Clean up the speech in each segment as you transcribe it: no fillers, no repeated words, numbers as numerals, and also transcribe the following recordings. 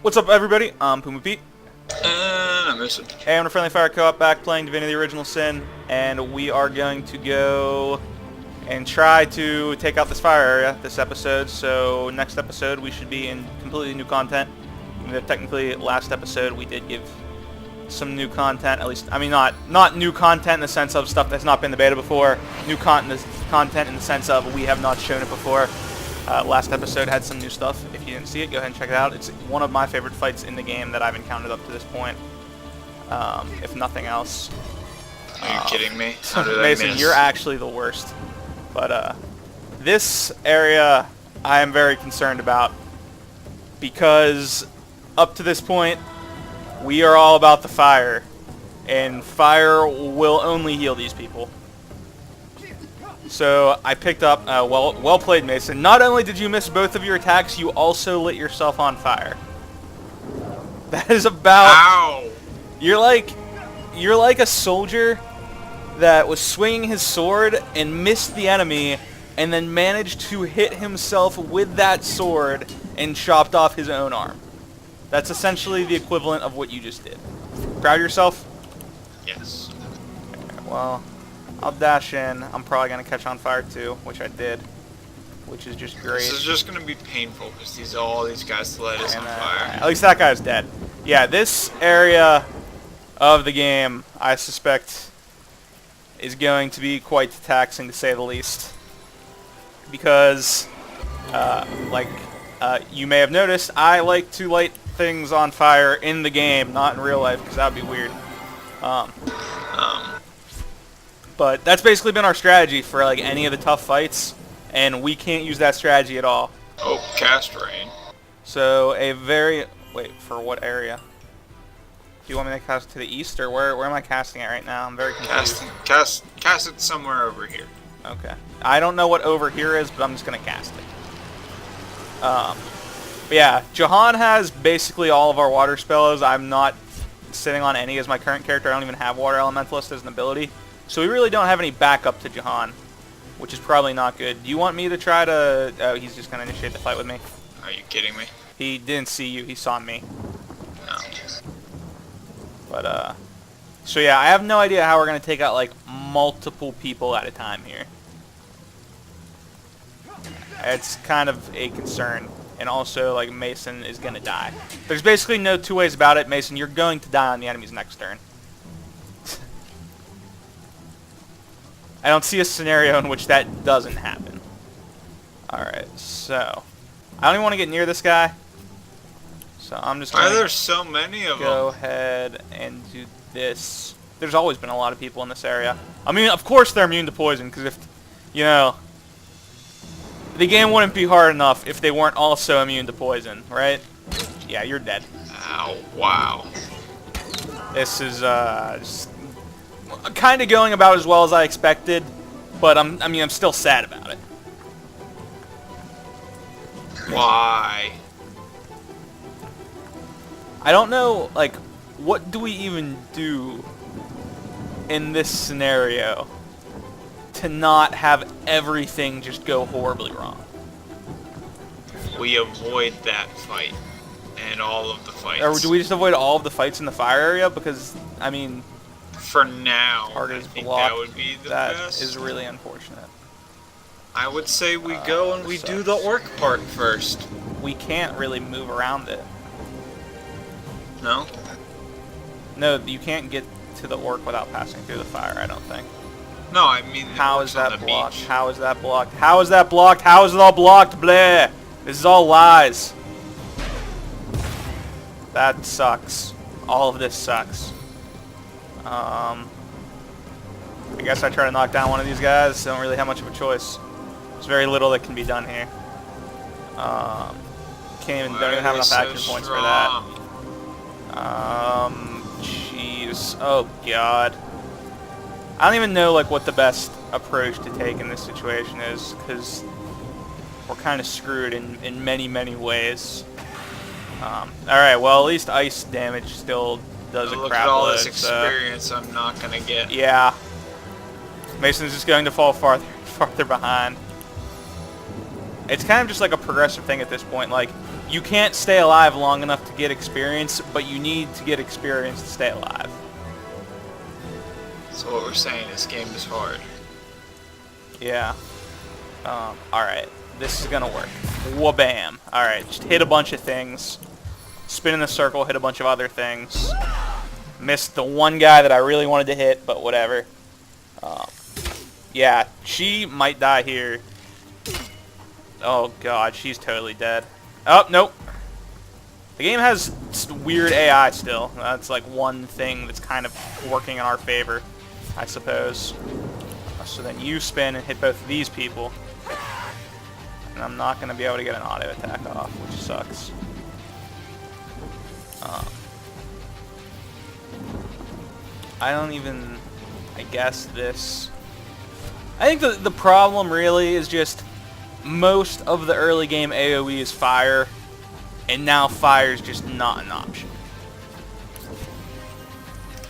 What's up, everybody? I'm PumaPete. And I'm Moosen. Hey, I'm a Friendly Fire Co-op back playing Divinity the Original Sin, and we are going to go and try to take out this fire area this episode. So next episode we should be in completely new content. Even though technically last episode we did give some new content, at least, I mean not new content in the sense of stuff that's not been in the beta before, new content in the sense of we have not shown it before. Last episode had some new stuff. If you didn't see it, go ahead and check it out. It's one of my favorite fights in the game that I've encountered up to this point, if nothing else. Are you kidding me? How did Mason, I miss? you're actually the worst. But this area I am very concerned about because up to this point we are all about the fire, and fire will only heal these people. So I picked up, well played, Mason. Not only did you miss both of your attacks, you also lit yourself on fire. That is about... Ow! You're like a soldier that was swinging his sword and missed the enemy, and then managed to hit himself with that sword and chopped off his own arm. That's essentially the equivalent of what you just did. Proud of yourself? Yes. Okay, well, I'll dash in. I'm probably going to catch on fire too, which I did, which is just great. This is just going to be painful because all these guys light us on fire. At least that guy's dead. Yeah, this area of the game, I suspect, is going to be quite taxing, to say the least. Because, you may have noticed, I like to light things on fire in the game, not in real life, because that would be weird. But that's basically been our strategy for like any of the tough fights, and we can't use that strategy at all. Oh, cast rain. So wait, for what area? Do you want me to cast to the east, or where am I casting it right now? I'm very confused. Cast it somewhere over here. Okay. I don't know what over here is, but I'm just gonna cast it. But yeah, Jahan has basically all of our water spells. I'm not sitting on any as my current character. I don't even have Water Elementalist as an ability. So we really don't have any backup to Jahan, which is probably not good. Do you want me to try to... Oh, he's just going to initiate the fight with me. Are you kidding me? He didn't see you. He saw me. No. But, so yeah, I have no idea how we're going to take out, like, multiple people at a time here. It's kind of a concern. And also, like, Mason is going to die. There's basically no two ways about it. Mason, you're going to die on the enemy's next turn. I don't see a scenario in which that doesn't happen. Alright, so... I don't even want to get near this guy. So I'm just going to... Why are there so many of them? Go ahead and do this. There's always been a lot of people in this area. I mean, of course they're immune to poison, because if... You know... The game wouldn't be hard enough if they weren't also immune to poison, right? Yeah, you're dead. Ow, wow. This is, just... kind of going about as well as I expected, but I'm still sad about it. Why? I don't know, like, what do we even do in this scenario to not have everything just go horribly wrong? We avoid that fight and all of the fights. Or do we just avoid all of the fights in the fire area? Because, I mean... For now, target I is think blocked. that would be the That best. is really unfortunate. I would say we go and we do the orc part first. We can't really move around it. No? No, you can't get to the orc without passing through the fire, I don't think. No, I mean the How orcs is that on the blocked? beach. How is that blocked? How is that blocked? How is it all blocked? Bleh! This is all lies. That sucks. All of this sucks. I guess I try to knock down one of these guys. I don't really have much of a choice. There's very little that can be done here. Don't even have enough action points for that. Jeez. Oh god. I don't even know like what the best approach to take in this situation is, because we're kind of screwed in many ways. Alright, well at least ice damage still does a crap load. Look at all this experience I'm not gonna get. Yeah. Mason's just going to fall farther behind. It's kind of just like a progressive thing at this point. Like, you can't stay alive long enough to get experience, but you need to get experience to stay alive. So what we're saying, this game is hard. Yeah. Alright. This is gonna work. Wha-bam. Alright, just hit a bunch of things. Spin in the circle, hit a bunch of other things. Missed the one guy that I really wanted to hit, but whatever. Yeah, she might die here. Oh god, she's totally dead. Oh, nope. The game has weird AI still. That's like one thing that's kind of working in our favor, I suppose. So then you spin and hit both of these people. And I'm not going to be able to get an auto attack off, which sucks. I don't even... I guess this... I think the problem really is just most of the early game AoE is fire, and now fire is just not an option.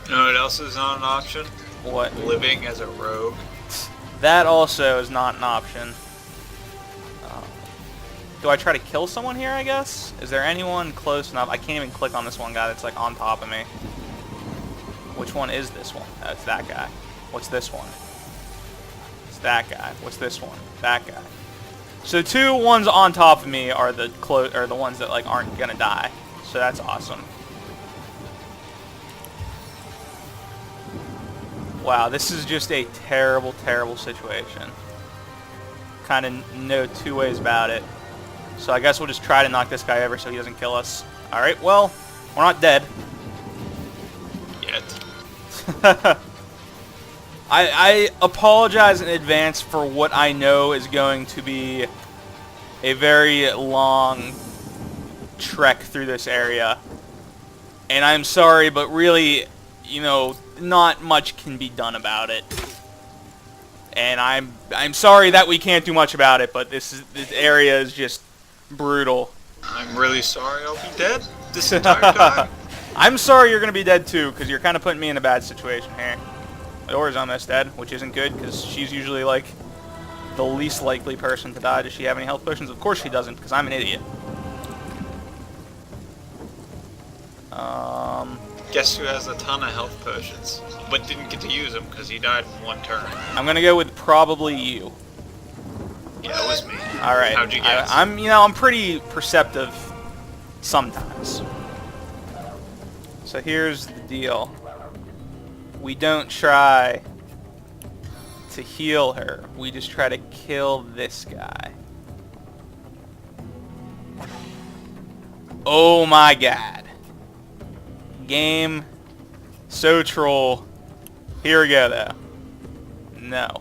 You know what else is not an option? What? Living as a rogue. That also is not an option. Do I try to kill someone here, I guess? Is there anyone close enough? I can't even click on this one guy that's like on top of me. Which one is this one? Oh, it's that guy. What's this one? It's that guy. What's this one? That guy. So two ones on top of me are the ones that like aren't gonna die. So that's awesome. Wow, this is just a terrible, terrible situation. Kind of no two ways about it. So I guess we'll just try to knock this guy over so he doesn't kill us. Alright, well, we're not dead. Yet. I apologize in advance for what I know is going to be a very long trek through this area. And I'm sorry, but really, you know, not much can be done about it. And I'm sorry that we can't do much about it, but this area is just brutal. I'm really sorry I'll be dead this entire time. I'm sorry you're going to be dead too, because you're kind of putting me in a bad situation here. Adora's almost dead, which isn't good, because she's usually like the least likely person to die. Does she have any health potions? Of course she doesn't, because I'm an idiot. Guess who has a ton of health potions, but didn't get to use them because he died in one turn? I'm going to go with probably you. Yeah, it was me. All right. How'd you guess? I'm pretty perceptive sometimes. So here's the deal. We don't try to heal her. We just try to kill this guy. Oh my god. Game. So troll. Here we go though. No.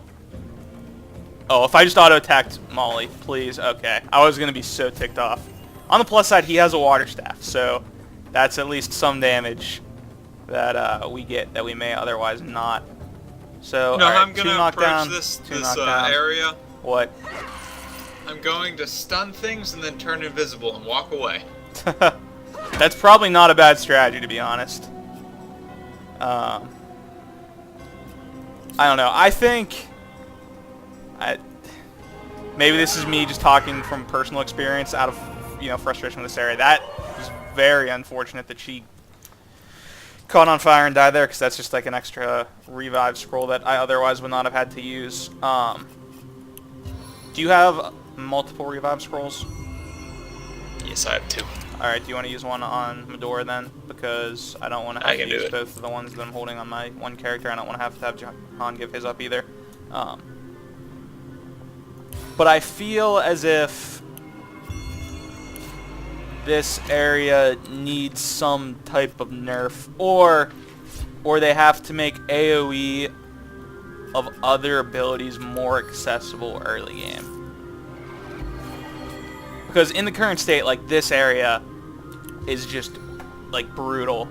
Oh, if I just auto-attacked Molly, please. Okay. I was going to be so ticked off. On the plus side, he has a water staff, so that's at least some damage that we get that we may otherwise not. So, no, all right, I'm going to approach this area. What? I'm going to stun things and then turn invisible and walk away. That's probably not a bad strategy, to be honest. I don't know. I think... maybe this is me just talking from personal experience out of, you know, frustration with this area. That is very unfortunate that she caught on fire and died there, because that's just like an extra revive scroll that I otherwise would not have had to use. Do you have multiple revive scrolls? Yes, I have 2. Alright, do you want to use one on Medora then? Because I don't want to have to use both of the ones that I'm holding on my one character. I don't want to have Jahan give his up either. But I feel as if this area needs some type of nerf, or they have to make AoE of other abilities more accessible early game. Because in the current state, like, this area is just, like, brutal.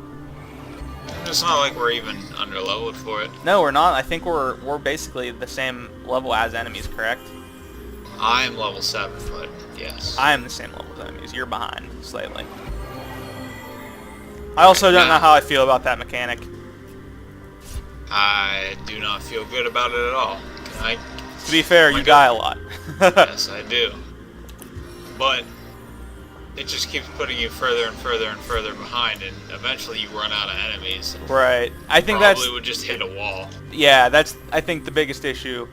It's not like we're even underleveled for it. No, we're not. I think we're basically the same level as enemies, correct? I am level 7, but yes. I am the same level as enemies. You're behind slightly. I also don't know how I feel about that mechanic. I do not feel good about it at all. To be fair, you die a lot. Yes, I do. But it just keeps putting you further and further and further behind, and eventually you run out of enemies. Right. I think Probably would just hit a wall. Yeah, that's, I think the biggest issue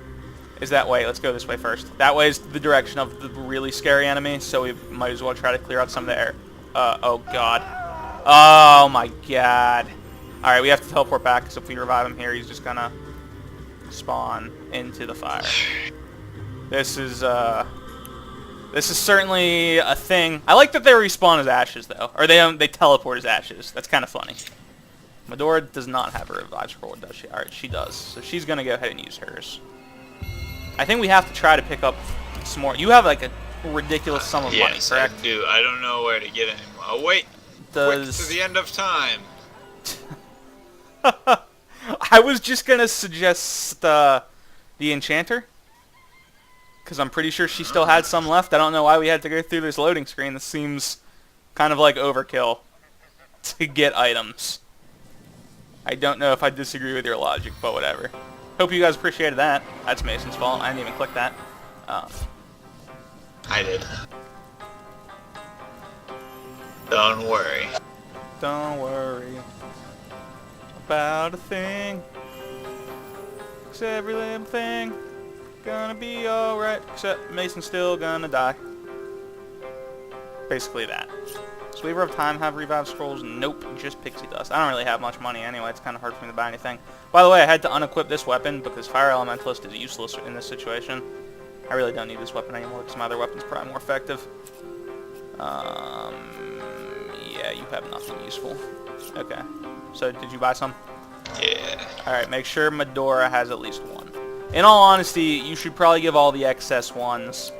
is that way. Let's go this way first. That way is the direction of the really scary enemy, so we might as well try to clear out some of the air. Oh god. Oh my god. Alright, we have to teleport back, because if we revive him here, he's just gonna spawn into the fire. This is certainly a thing. I like that they respawn as ashes, though. Or they teleport as ashes. That's kind of funny. Medora does not have a revive scroll, does she? Alright, she does. So she's gonna go ahead and use hers. I think we have to try to pick up some more. You have like a ridiculous sum of money, correct? Yes, I do. I don't know where to get any more. Oh, wait. Quick to the end of time. I was just going to suggest the Enchanter. Because I'm pretty sure she still had some left. I don't know why we had to go through this loading screen. This seems kind of like overkill to get items. I don't know if I disagree with your logic, but whatever. Hope you guys appreciated that. That's Mason's fault. I didn't even click that. I did. Don't worry. Don't worry about a thing. 'Cause every little thing gonna be alright. Except Mason's still gonna die. Basically that. Does Weaver of Time have revive scrolls? Nope, just pixie dust. I don't really have much money anyway. It's kind of hard for me to buy anything. By the way, I had to unequip this weapon because Fire Elementalist is useless in this situation. I really don't need this weapon anymore because my other weapon's probably more effective. Yeah, you have nothing useful. Okay. So, did you buy some? Yeah. Alright, make sure Medora has at least one. In all honesty, you should probably give all the excess ones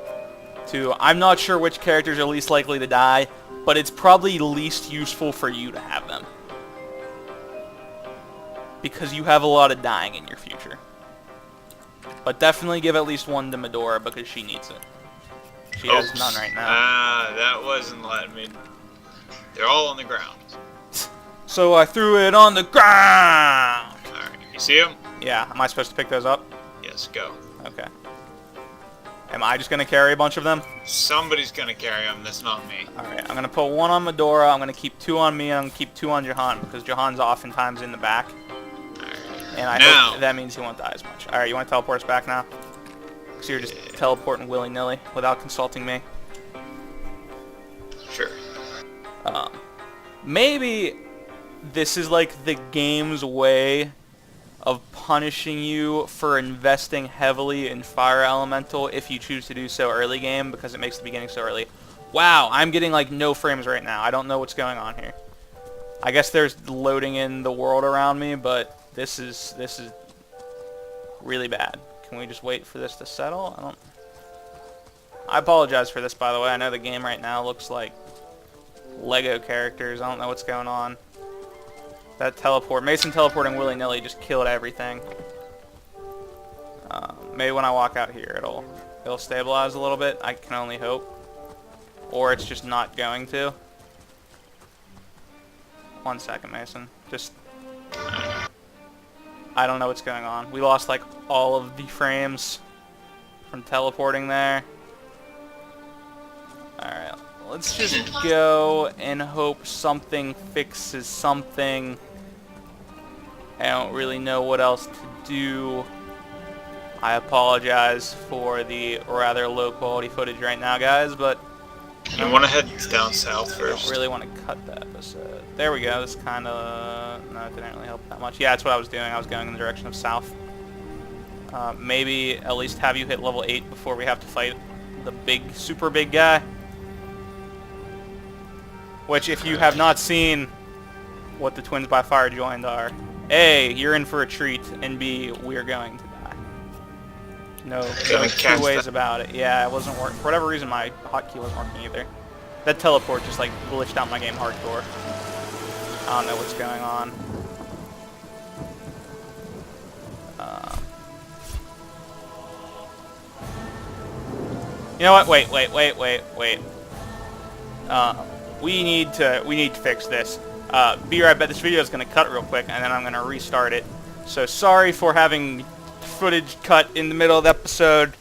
to... I'm not sure which characters are least likely to die, but it's probably least useful for you to have them. Because you have a lot of dying in your future. But definitely give at least one to Medora because she needs it. She has none right now. That wasn't letting me... They're all on the ground. So I threw it on the ground! Alright, you see them? Yeah, am I supposed to pick those up? Yes, go. Okay. Am I just going to carry a bunch of them? Somebody's going to carry them, that's not me. Alright, I'm going to put one on Medora, I'm going to keep two on me, and I'm going to keep two on Jahan, because Jahan's oftentimes in the back. And I hope that means he won't die as much. Alright, you want to teleport us back now? Because you're just teleporting willy-nilly without consulting me. Sure. Maybe this is like the game's way of punishing you for investing heavily in Fire Elemental if you choose to do so early game because it makes the beginning so early. Wow, I'm getting like no frames right now. I don't know what's going on here. I guess there's loading in the world around me, but this is really bad. Can we just wait for this to settle? I apologize for this, by the way. I know the game right now looks like Lego characters. I don't know what's going on. That teleport, Mason teleporting willy-nilly just killed everything. Maybe when I walk out here, it'll stabilize a little bit. I can only hope. Or it's just not going to. 1 second, Mason. Just... I don't know what's going on. We lost like all of the frames from teleporting there. Alright, let's just go and hope something fixes something. I don't really know what else to do. I apologize for the rather low quality footage right now, guys, but... You want to head down south first? I don't really want to cut that episode. There we go. This kind of... No, it didn't really help that much. Yeah, that's what I was doing. I was going in the direction of south. Maybe at least have you hit level 8 before we have to fight the big, super big guy. Which, if you have not seen what the Twins by Fire joined are, A, you're in for a treat, and B, we're going to die. No two ways about it. Yeah, it wasn't working. For whatever reason, my hotkey wasn't working either. That teleport just, like, glitched out my game hardcore. I don't know what's going on. You know what? Wait. We need to fix this. Be right back. This video is going to cut real quick, and then I'm going to restart it. So sorry for having footage cut in the middle of the episode,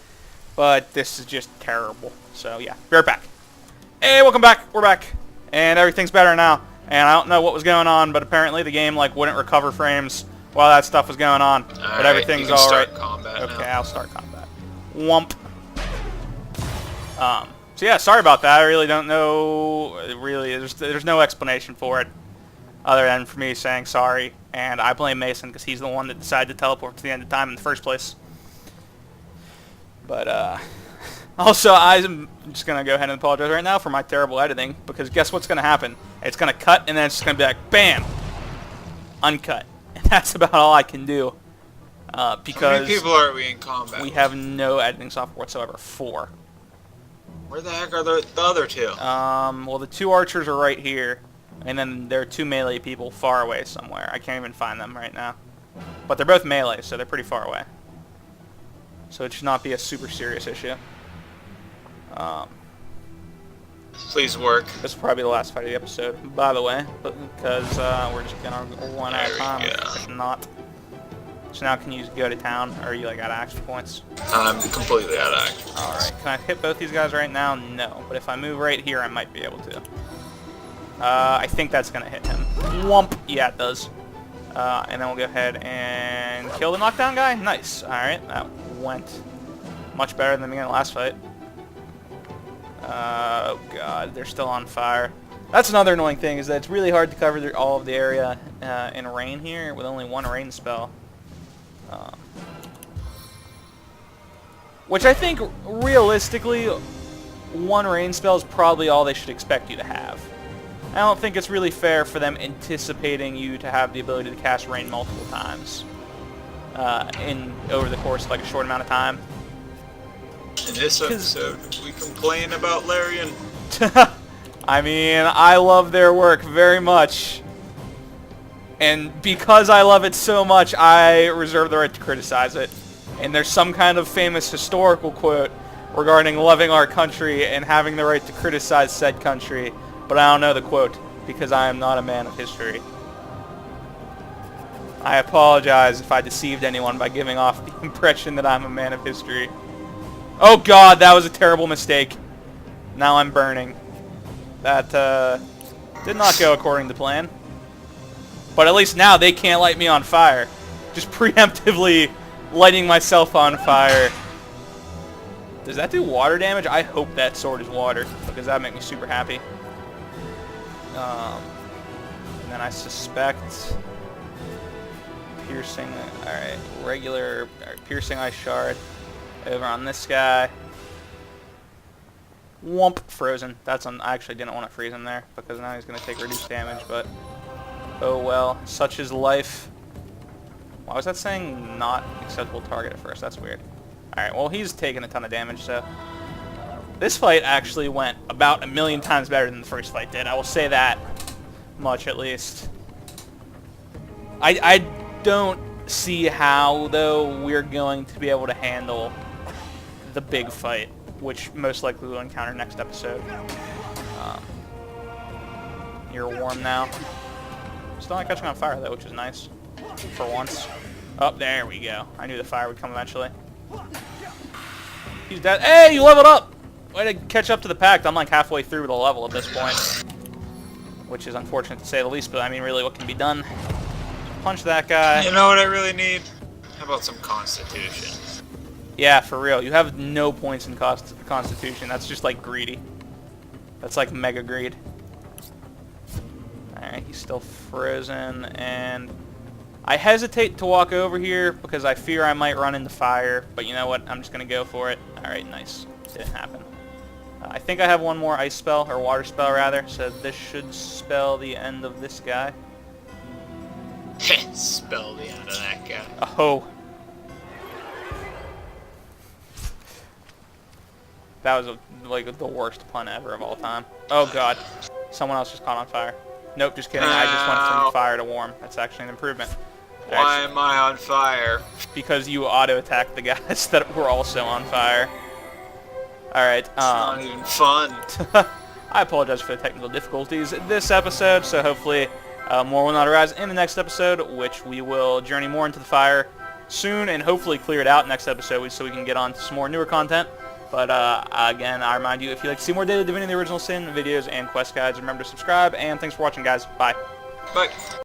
but this is just terrible. So yeah, be right back. Hey, welcome back. We're back. And everything's better now. And I don't know what was going on, but apparently the game like wouldn't recover frames while that stuff was going on. But everything's all right. Okay, I'll start combat. Whomp. So yeah, sorry about that. I really don't know. Really, there's no explanation for it other than for me saying sorry. And I blame Mason because he's the one that decided to teleport to the end of time in the first place. But also, I'm just going to go ahead and apologize right now for my terrible editing, because guess what's going to happen? It's going to cut, and then it's just going to be like, bam! Uncut. And that's about all I can do. Because how many people are we in combat? We have no editing software whatsoever. 4. Where the heck are the other 2? Well, the 2 archers are right here, and then there are 2 melee people far away somewhere. I can't even find them right now. But they're both melee, so they're pretty far away. So it should not be a super serious issue. Please work. This will probably be the last fight of the episode, by the way, because we're just gonna run out of time. If not. So now, can you go to town, or are you like out of action points? I'm completely out of action. All right. Can I hit both these guys right now? No. But if I move right here, I might be able to. I think that's gonna hit him. Whomp. Yeah, it does. And then we'll go ahead and kill the knockdown guy. Nice. All right. That went much better than the beginning of the last fight. Oh god, they're still on fire. That's another annoying thing, is that it's really hard to cover all of the area in rain here with only 1 rain spell. Which I think, realistically, 1 rain spell is probably all they should expect you to have. I don't think it's really fair for them anticipating you to have the ability to cast rain multiple times over the course of like a short amount of time. In this episode, we complain about Larian. I mean, I love their work very much. And because I love it so much, I reserve the right to criticize it. And there's some kind of famous historical quote regarding loving our country and having the right to criticize said country. But I don't know the quote, because I am not a man of history. I apologize if I deceived anyone by giving off the impression that I'm a man of history. Oh god, that was a terrible mistake. Now I'm burning. That did not go according to plan. But at least now they can't light me on fire. Just preemptively lighting myself on fire. Does that do water damage? I hope that sword is water, because that would make me super happy. And then I suspect piercing. Alright, regular piercing ice shard. Over on this guy. Whomp. Frozen. That's on. I actually didn't want to freeze him there, because now he's going to take reduced damage, but oh well. Such is life. Why was that saying not acceptable target at first? That's weird. Alright, well he's taking a ton of damage, so this fight actually went about 1,000,000 times better than the first fight did. I will say that much at least. I don't see how, though, we're going to be able to handle the big fight, which most likely we'll encounter next episode. You're warm now. Still not catching on fire, though, which is nice. For once. Oh, there we go. I knew the fire would come eventually. He's dead. Hey, you leveled up! Way to catch up to the pact. I'm like halfway through the level at this point. Which is unfortunate to say the least, but I mean, really, what can be done? Punch that guy. You know what I really need? How about some Constitution? Yeah, for real. You have no points in Constitution. That's just like greedy. That's like mega greed. Alright, he's still frozen, and I hesitate to walk over here because I fear I might run into fire, but you know what? I'm just going to go for it. Alright, nice. Didn't happen. I think I have one more ice spell, or water spell rather, so this should spell the end of this guy. Spell the end of that guy. Oh. That was like the worst pun ever of all time. Oh god. Someone else just caught on fire. Nope, just kidding. I just went from fire to warm. That's actually an improvement. Why am I on fire? Because you auto-attacked the guys that were also on fire. Alright, it's not even fun. I apologize for the technical difficulties this episode, so hopefully more will not arise in the next episode, which we will journey more into the fire soon and hopefully clear it out next episode so we can get on to some more newer content. But again, I remind you, if you'd like to see more Daily Divinity Original Sin videos and quest guides, remember to subscribe, and thanks for watching, guys. Bye. Bye.